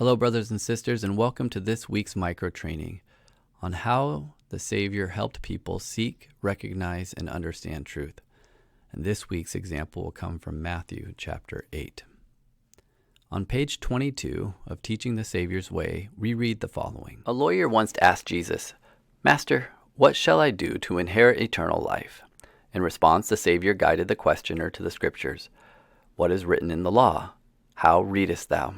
Hello, brothers and sisters, and welcome to this week's micro training on how the Savior helped people seek, recognize, and understand truth. And this week's example will come from Matthew chapter 8. On page 22 of Teaching the Savior's Way, we read the following. A lawyer once asked Jesus, "Master, what shall I do to inherit eternal life?" In response, the Savior guided the questioner to the Scriptures. What is written in the law? How readest thou?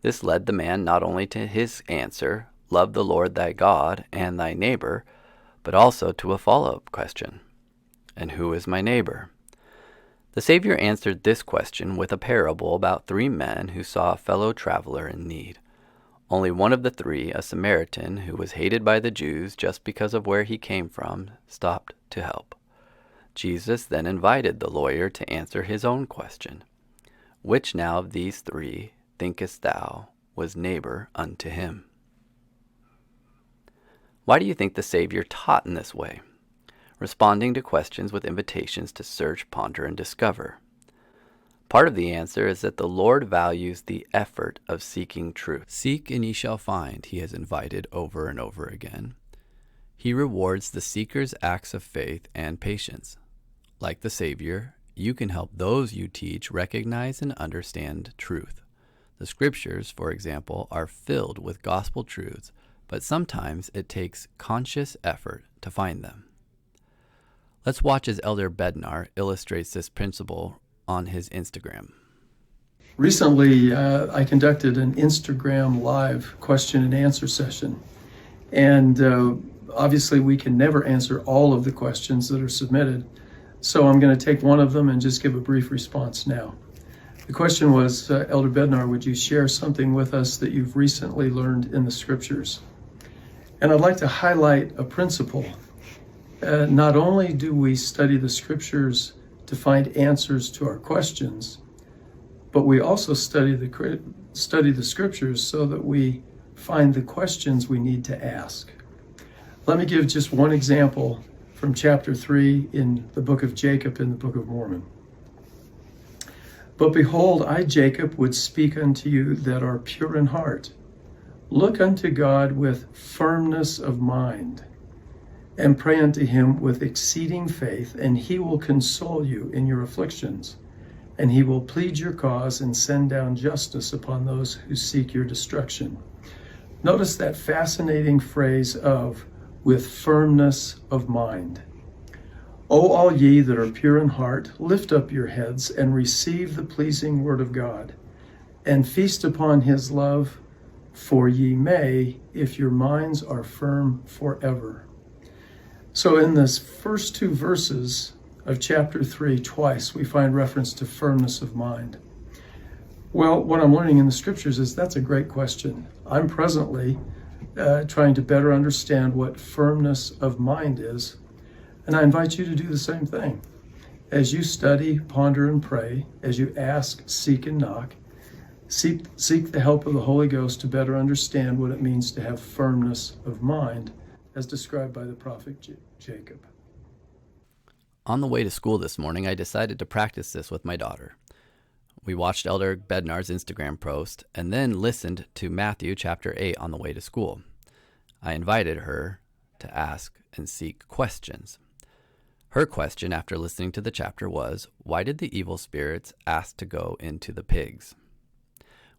This led the man not only to his answer, love the Lord thy God and thy neighbor, but also to a follow-up question. And who is my neighbor? The Savior answered this question with a parable about 3 men who saw a fellow traveler in need. Only one of the 3, a Samaritan who was hated by the Jews just because of where he came from, stopped to help. Jesus then invited the lawyer to answer his own question. Which now of these 3 thinkest thou was neighbor unto him? Why do you think the Savior taught in this way, responding to questions with invitations to search, ponder, and discover? Part of the answer is that the Lord values the effort of seeking truth. Seek and ye shall find, he has invited over and over again. He rewards the seeker's acts of faith and patience. Like the Savior, you can help those you teach recognize and understand truth. The Scriptures, for example, are filled with gospel truths, but sometimes it takes conscious effort to find them. Let's watch as Elder Bednar illustrates this principle on his Instagram. Recently, I conducted an Instagram live question and answer session. And obviously, we can never answer all of the questions that are submitted. So I'm going to take one of them and just give a brief response now. The question was, Elder Bednar, would you share something with us that you've recently learned in the Scriptures? And I'd like to highlight a principle. Not only do we study the Scriptures to find answers to our questions, but we also study the Scriptures so that we find the questions we need to ask. Let me give just one example from chapter 3 in the book of Jacob in the Book of Mormon. But behold, I, Jacob, would speak unto you that are pure in heart. Look unto God with firmness of mind, and pray unto him with exceeding faith, and he will console you in your afflictions, and he will plead your cause and send down justice upon those who seek your destruction. Notice that fascinating phrase of with firmness of mind. O all ye that are pure in heart, lift up your heads and receive the pleasing word of God, and feast upon his love, for ye may, if your minds are firm forever. So in this first 2 verses of chapter 3, twice we find reference to firmness of mind. Well, what I'm learning in the Scriptures is that's a great question. I'm presently trying to better understand what firmness of mind is, and I invite you to do the same thing. As you study, ponder, and pray, as you ask, seek, and knock, seek the help of the Holy Ghost to better understand what it means to have firmness of mind, as described by the prophet Jacob. On the way to school this morning, I decided to practice this with my daughter. We watched Elder Bednar's Instagram post and then listened to Matthew chapter 8 on the way to school. I invited her to ask and seek questions. Her question after listening to the chapter was, why did the evil spirits ask to go into the pigs?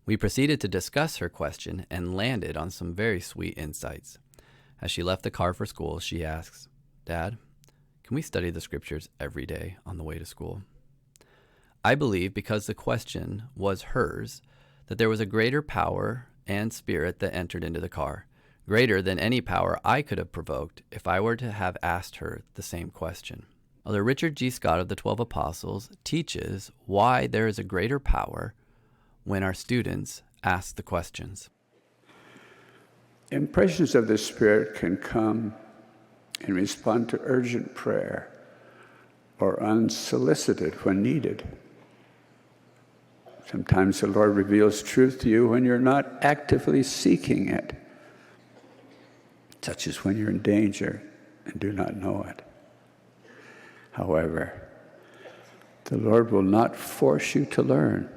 We proceeded to discuss her question and landed on some very sweet insights. As she left the car for school, she asks, "Dad, can we study the Scriptures every day on the way to school?" I believe because the question was hers, that there was a greater power and spirit that entered into the car, greater than any power I could have provoked if I were to have asked her the same question. Elder Richard G. Scott of the 12 Apostles teaches why there is a greater power when our students ask the questions. Impressions of the Spirit can come in response to urgent prayer or unsolicited when needed. Sometimes the Lord reveals truth to you when you're not actively seeking it, such as when you're in danger and do not know it. However, the Lord will not force you to learn.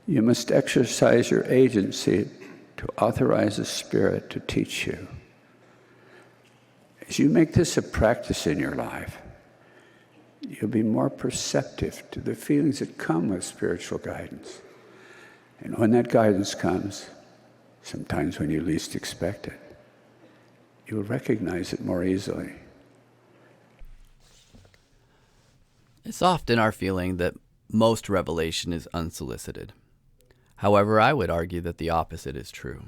You must exercise your agency to authorize the Spirit to teach you. As you make this a practice in your life, you'll be more perceptive to the feelings that come with spiritual guidance. And when that guidance comes, sometimes when you least expect it, you'll recognize it more easily. It's often our feeling that most revelation is unsolicited. However, I would argue that the opposite is true.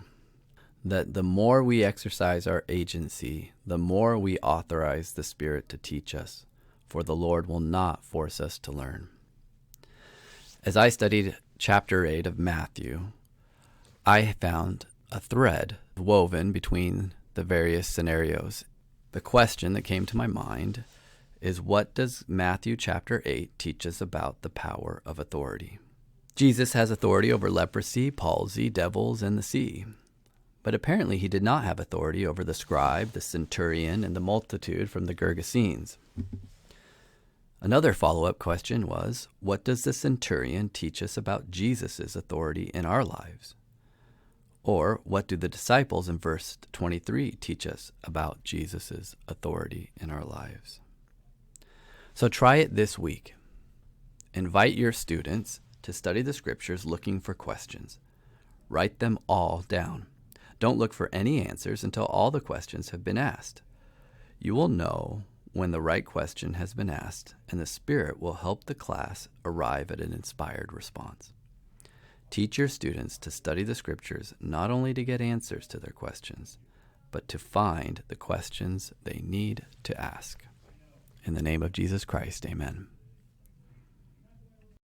That the more we exercise our agency, the more we authorize the Spirit to teach us, for the Lord will not force us to learn. As I studied chapter 8 of Matthew, I found a thread woven between the various scenarios. The question that came to my mind is, what does Matthew chapter 8 teach us about the power of authority? Jesus has authority over leprosy, palsy, devils, and the sea. But apparently he did not have authority over the scribe, the centurion, and the multitude from the Gergesenes. Another follow-up question was, what does the centurion teach us about Jesus' authority in our lives? Or what do the disciples in verse 23 teach us about Jesus' authority in our lives? So try it this week. Invite your students to study the scriptures looking for questions. Write them all down. Don't look for any answers until all the questions have been asked. You will know when the right question has been asked, and the Spirit will help the class arrive at an inspired response. Teach your students to study the scriptures not only to get answers to their questions, but to find the questions they need to ask. In the name of Jesus Christ, amen.